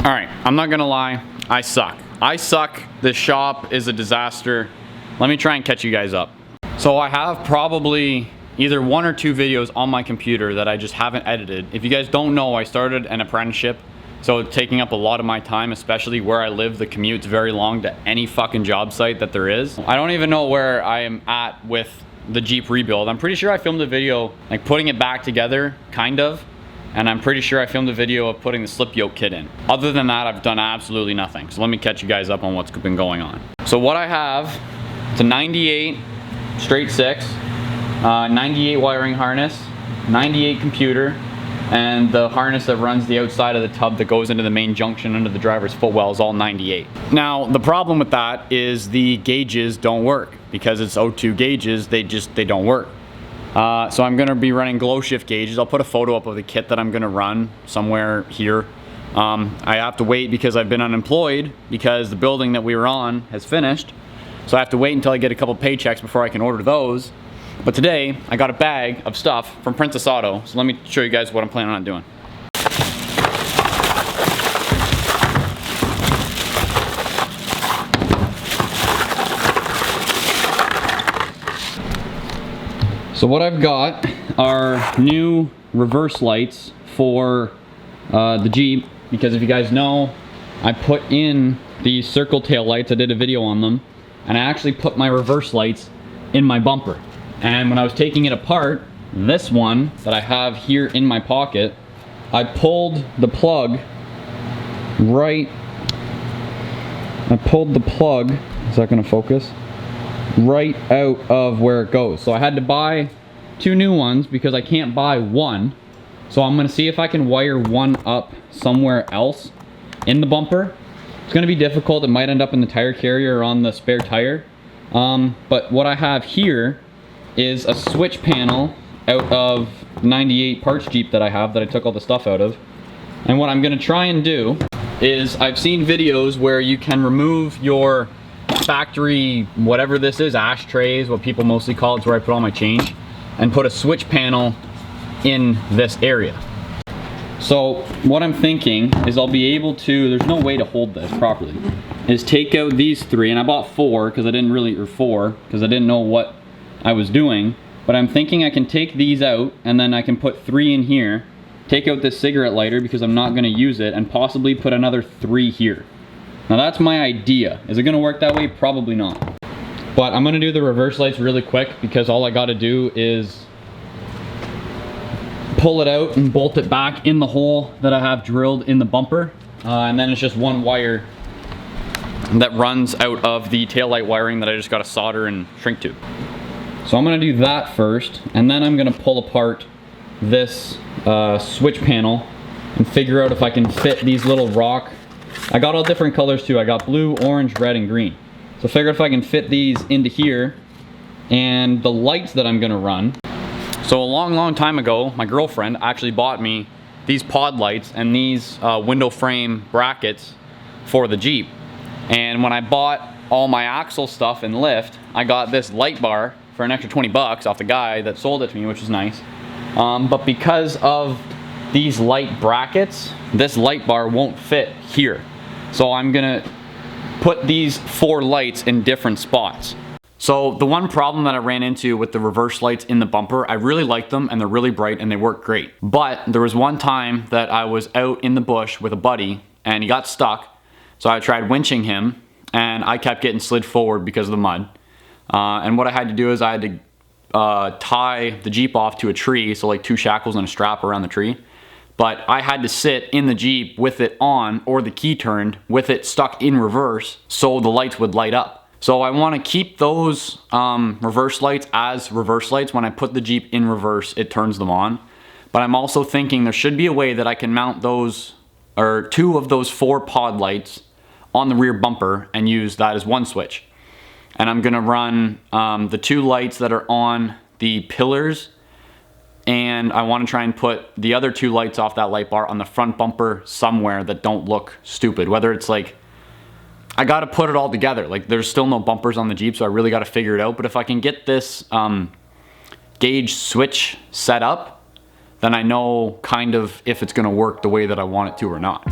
All right, I'm not gonna lie, I suck. I suck. This shop is a disaster. Let me try and catch you guys up. So I have probably either 1 or 2 videos on my computer that I just haven't edited. If you guys don't know, I started an apprenticeship, so it's taking up a lot of my time, especially where I live. The commute's very long to any fucking job site that there is. I don't even know where I am at with the Jeep rebuild. I'm pretty sure I filmed a video like putting it back together, kind of. And I'm pretty sure I filmed a video of putting the slip yoke kit in. Other than that, I've done absolutely nothing. So let me catch you guys up on what's been going on. So what I have, it's a 98 straight 6, 98 wiring harness, 98 computer, and the harness that runs the outside of the tub that goes into the main junction under the driver's footwell is all 98. Now, the problem with that is the gauges don't work. Because it's O2 gauges, they don't work. So I'm gonna be running glow shift gauges. I'll put a photo up of the kit that I'm gonna run somewhere here. I have to wait because I've been unemployed because the building that we were on has finished. So I have to wait until I get a couple paychecks before I can order those. But today, I got a bag of stuff from Princess Auto. So let me show you guys what I'm planning on doing. So what I've got are new reverse lights for the Jeep, because if you guys know, I put in these circle tail lights. I did a video on them, and I actually put my reverse lights in my bumper. And when I was taking it apart, this one that I have here in my pocket, I pulled the plug is that gonna focus? Right out of where it goes. So I had to buy 2 new ones because I can't buy one. So I'm gonna see if I can wire one up somewhere else in the bumper. It's gonna be difficult. It might end up in the tire carrier or on the spare tire. But what I have here is a switch panel out of 98 parts Jeep that I have that I took all the stuff out of. And what I'm gonna try and do is, I've seen videos where you can remove your factory, whatever this is, ashtrays, what people mostly call it's where I put all my change, and put a switch panel in this area. So what I'm thinking is I'll be able to, there's no way to hold this properly, is take out these 3, and I bought 4 because I didn't really, or 4 because I didn't know what I was doing, but I'm thinking I can take these out and then I can put 3 in here, take out this cigarette lighter because I'm not going to use it, and possibly put another 3 here. Now that's my idea. Is it gonna work that way? Probably not. But I'm gonna do the reverse lights really quick because all I gotta do is pull it out and bolt it back in the hole that I have drilled in the bumper. And then it's just one wire that runs out of the taillight wiring that I just gotta solder and shrink to. So I'm gonna do that first, and then I'm gonna pull apart this switch panel and figure out if I can fit these little rock. I got all different colors too. I got blue, orange, red, and green. So figure if I can fit these into here, and the lights that I'm gonna run. So a long time ago, my girlfriend actually bought me these pod lights and these window frame brackets for the Jeep. And when I bought all my axle stuff and lift, I got this light bar for an extra 20 bucks off the guy that sold it to me, which is nice. But because of these light brackets, this light bar won't fit here. So I'm gonna put these 4 lights in different spots. So the one problem that I ran into with the reverse lights in the bumper, I really like them and they're really bright and they work great. But there was one time that I was out in the bush with a buddy and he got stuck. So I tried winching him and I kept getting slid forward because of the mud. And what I had to do is I had to tie the Jeep off to a tree, so like 2 shackles and a strap around the tree. But I had to sit in the Jeep with it on, or the key turned, with it stuck in reverse so the lights would light up. So I want to keep those reverse lights as reverse lights. When I put the Jeep in reverse, it turns them on. But I'm also thinking there should be a way that I can mount those, or 2 of those 4 pod lights on the rear bumper and use that as one switch. And I'm gonna run the 2 lights that are on the pillars, and I want to try and put the other 2 lights off that light bar on the front bumper somewhere that don't look stupid. Whether it's like, I gotta put it all together. Like there's still no bumpers on the Jeep, so I really gotta figure it out. But if I can get this gauge switch set up, then I know kind of if it's gonna work the way that I want it to or not.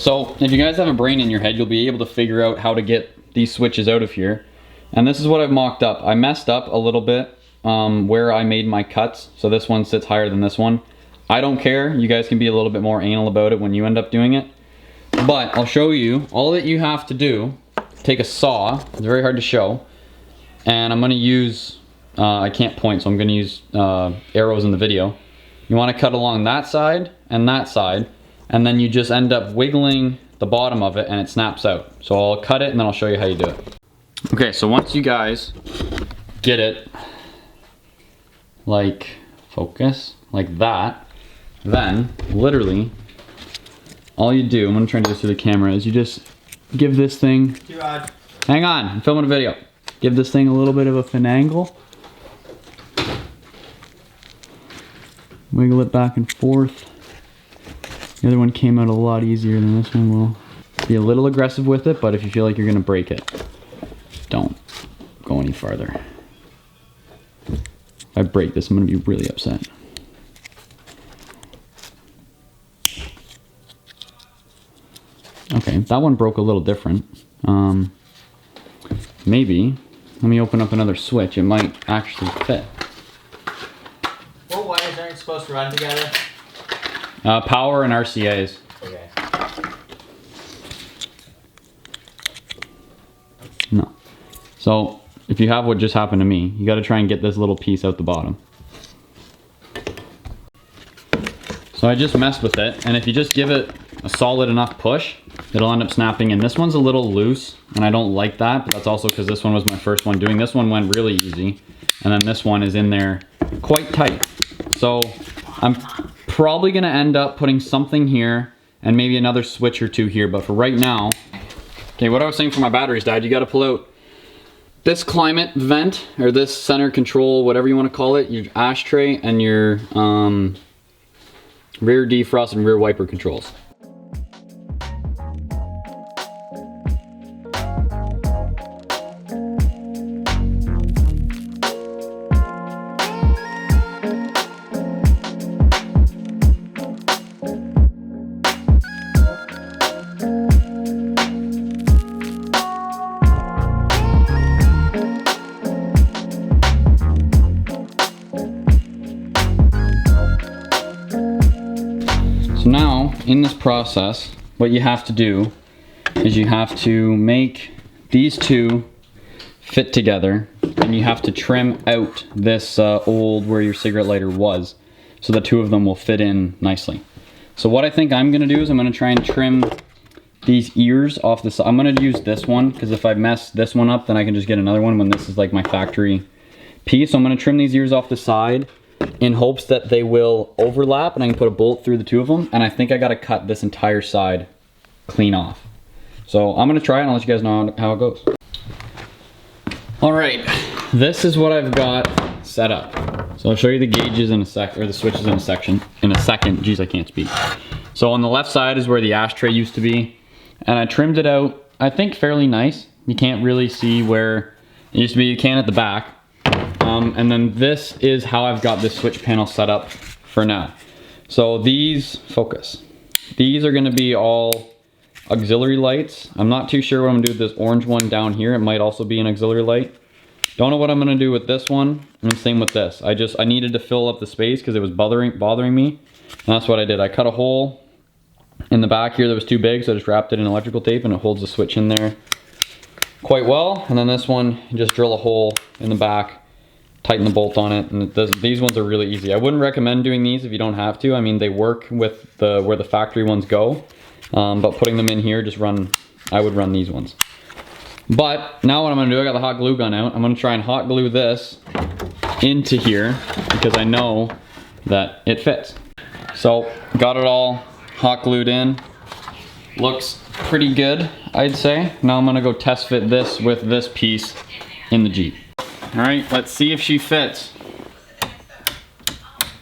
So if you guys have a brain in your head, you'll be able to figure out how to get these switches out of here. And this is what I've mocked up. I messed up a little bit where I made my cuts. So this one sits higher than this one. I don't care. You guys can be a little bit more anal about it when you end up doing it. But I'll show you. All that you have to do, take a saw. It's very hard to show. And I'm gonna use, I can't point, so I'm gonna use arrows in the video. You wanna cut along that side, and then you just end up wiggling the bottom of it and it snaps out. So I'll cut it and then I'll show you how you do it. Okay, so once you guys get it, like, focus, like that, then literally, all you do, I'm gonna try to do this through the camera, is you just give this thing, hang on, I'm filming a video. Give this thing a little bit of a finagle. Wiggle it back and forth. The other one came out a lot easier than this one will. Be a little aggressive with it, but if you feel like you're gonna break it, don't go any farther. If I break this, I'm gonna be really upset. Okay, that one broke a little different. Maybe, let me open up another switch. It might actually fit. What wires aren't supposed to run together? Power and RCAs. Okay. No. So, if you have what just happened to me, you gotta try and get this little piece out the bottom. So I just messed with it, and if you just give it a solid enough push, it'll end up snapping in. This one's a little loose, and I don't like that, but that's also because this one was my first one doing. This one went really easy, and then this one is in there quite tight. So I'm probably gonna end up putting something here, and maybe another switch or two here, but for right now, okay, what I was saying for my batteries died, you gotta pull out this climate vent, or this center control, whatever you wanna call it, your ashtray, and your rear defrost and rear wiper controls. So now, in this process, what you have to do is you have to make these two fit together, and you have to trim out this old where your cigarette lighter was, so the two of them will fit in nicely. So what I think I'm gonna do is I'm gonna try and trim these ears off the side. I'm gonna use this one, because if I mess this one up, then I can just get another one when this is like my factory piece. So I'm gonna trim these ears off the side, in hopes that they will overlap and I can put a bolt through the two of them. And I think I gotta cut this entire side clean off. So I'm gonna try it and I'll let you guys know how it goes. All right, this is what I've got set up. So I'll show you the gauges in a sec, or the switches in a second. Jeez, I can't speak. So on the left side is where the ashtray used to be. And I trimmed it out, I think fairly nice. You can't really see where it used to be. You can at the back. And then this is how I've got this switch panel set up for now. So these, focus. These are gonna be all auxiliary lights. I'm not too sure what I'm gonna do with this orange one down here. It might also be an auxiliary light. Don't know what I'm gonna do with this one, and same with this. I needed to fill up the space because it was bothering me. And that's what I did. I cut a hole in the back here that was too big, so I just wrapped it in electrical tape and it holds the switch in there quite well. And then this one, you just drill a hole in the back, tighten the bolt on it, and these ones are really easy. I wouldn't recommend doing these if you don't have to. I mean, they work with where the factory ones go, but putting them in here, I would run these ones. But now what I'm gonna do, I got the hot glue gun out. I'm gonna try and hot glue this into here because I know that it fits. So got it all hot glued in. Looks pretty good, I'd say. Now I'm gonna go test fit this with this piece in the Jeep. All right, let's see if she fits.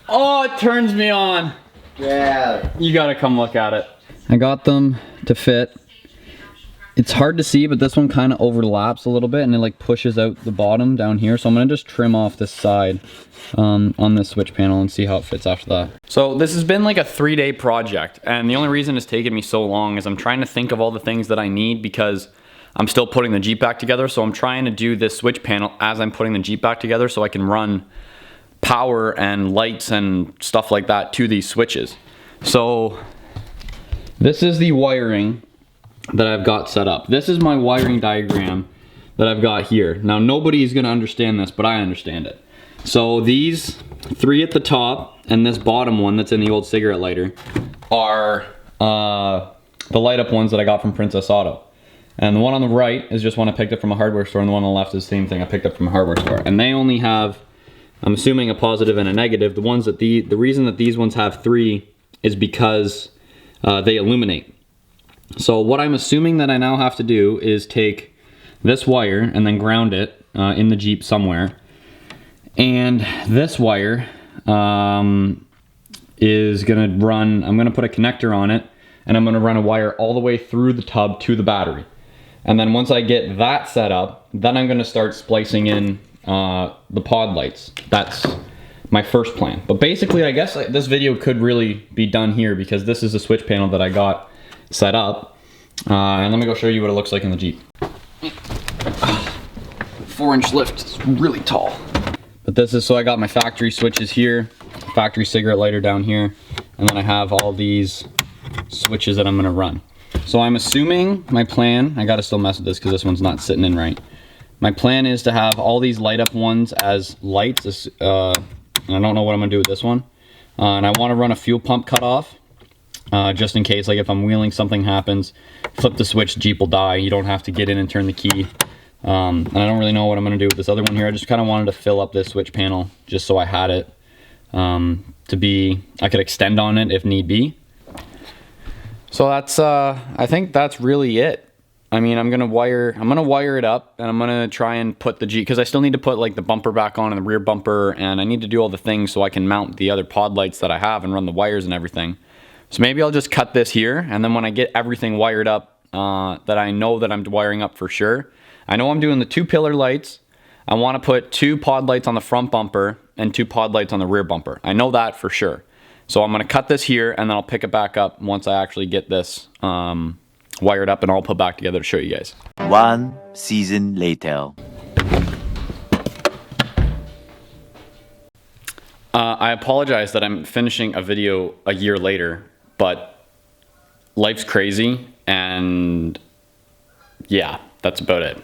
Oh, it turns me on. Yeah. You gotta come look at it. I got them to fit. It's hard to see, but this one kind of overlaps a little bit and it like pushes out the bottom down here. So I'm gonna just trim off this side on this switch panel and see how it fits after that. So this has been like a 3-day project, and the only reason it's taken me so long is I'm trying to think of all the things that I need because I'm still putting the Jeep back together. So I'm trying to do this switch panel as I'm putting the Jeep back together so I can run power and lights and stuff like that to these switches. So this is the wiring that I've got set up. This is my wiring diagram that I've got here. Now nobody's gonna understand this, but I understand it. So these 3 at the top and this bottom one that's in the old cigarette lighter are the light up ones that I got from Princess Auto. And the one on the right is just one I picked up from a hardware store, and the one on the left is the same thing I picked up from a hardware store. And they only have, I'm assuming, a positive and a negative. The ones that the reason that these ones have 3 is because they illuminate. So what I'm assuming that I now have to do is take this wire and then ground it in the Jeep somewhere. And this wire is gonna run, I'm gonna put a connector on it, and I'm gonna run a wire all the way through the tub to the battery. And then once I get that set up, then I'm gonna start splicing in the pod lights. That's my first plan. But basically, I guess this video could really be done here because this is a switch panel that I got set up. And let me go show you what it looks like in the Jeep. 4-inch lift, it's really tall. But this is, so I got my factory switches here, factory cigarette lighter down here, and then I have all these switches that I'm gonna run. So I'm assuming my plan, I gotta still mess with this because this one's not sitting in right. My plan is to have all these light up ones as lights, and I don't know what I'm gonna do with this one. And I wanna run a fuel pump cutoff, just in case, like if I'm wheeling, something happens, flip the switch, Jeep will die. You don't have to get in and turn the key. And I don't really know what I'm gonna do with this other one here. I just kind of wanted to fill up this switch panel just so I had it to be, I could extend on it if need be. So that's, I think that's really it. I mean, I'm gonna wire it up, and I'm gonna try and put the Jeep, because I still need to put like the bumper back on and the rear bumper, and I need to do all the things so I can mount the other pod lights that I have and run the wires and everything. So maybe I'll just cut this here, and then when I get everything wired up that I know that I'm wiring up for sure, I know I'm doing the 2 pillar lights. I want to put 2 pod lights on the front bumper and 2 pod lights on the rear bumper. I know that for sure. So I'm going to cut this here, and then I'll pick it back up once I actually get this wired up and all put back together to show you guys. 1 season later. I apologize that I'm finishing a video a year later, but life's crazy, and yeah, that's about it.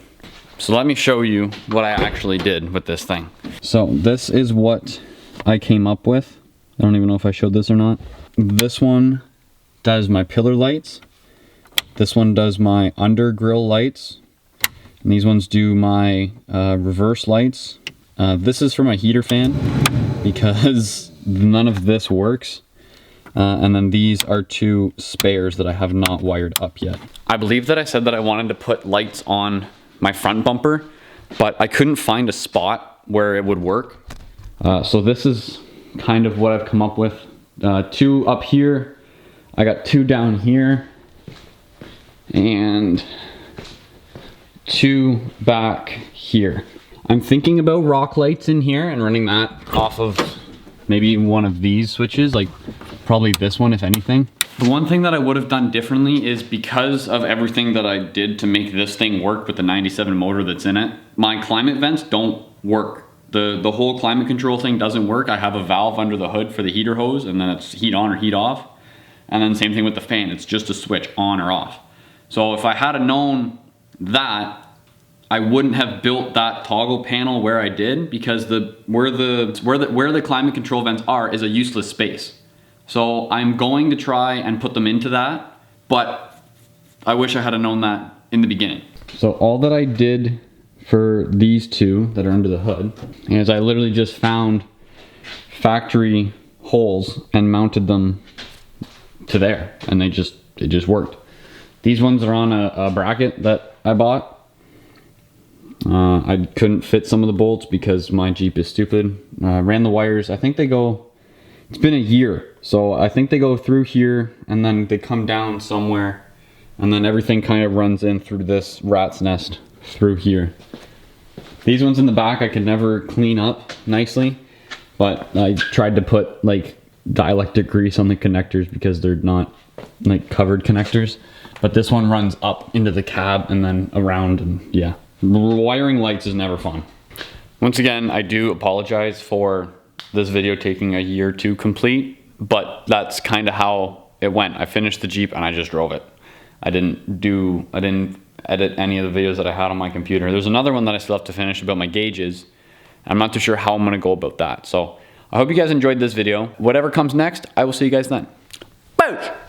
So let me show you what I actually did with this thing. So this is what I came up with. I don't even know if I showed this or not. This one does my pillar lights. This one does my under grill lights. And these ones do my reverse lights. This is for my heater fan because none of this works. And then these are 2 spares that I have not wired up yet. I believe that I said that I wanted to put lights on my front bumper, but I couldn't find a spot where it would work. So this is kind of what I've come up with. 2 up here, I got 2 down here, and 2 back here. I'm thinking about rock lights in here and running that off of maybe one of these switches, like probably this one if anything. The one thing that I would have done differently is, because of everything that I did to make this thing work with the 97 motor that's in it, my climate vents don't work. The whole climate control thing doesn't work. I have a valve under the hood for the heater hose, and then it's heat on or heat off. And then same thing with the fan, it's just a switch on or off. So if I had known that, I wouldn't have built that toggle panel where I did, because where the climate control vents are is a useless space. So I'm going to try and put them into that, but I wish I had known that in the beginning. So all that I did for these 2 that are under the hood is I literally just found factory holes and mounted them to there, and it just worked. These ones are on a bracket that I bought. I couldn't fit some of the bolts because my Jeep is stupid. Ran the wires, I think they go, it's been a year, so I think they go through here and then they come down somewhere And then everything kind of runs in through this rat's nest through here. These ones in the back I could never clean up nicely, but I tried to put like dielectric grease on the connectors because they're not like covered connectors. But this one runs up into the cab and then around, and yeah. Wiring lights is never fun. Once again, I do apologize for this video taking a year to complete, but that's kind of how it went. I finished the Jeep and I just drove it. I didn't edit any of the videos that I had on my computer. There's another one that I still have to finish about my gauges. I'm not too sure how I'm gonna go about that. So I hope you guys enjoyed this video. Whatever comes next, I will see you guys then. Bye!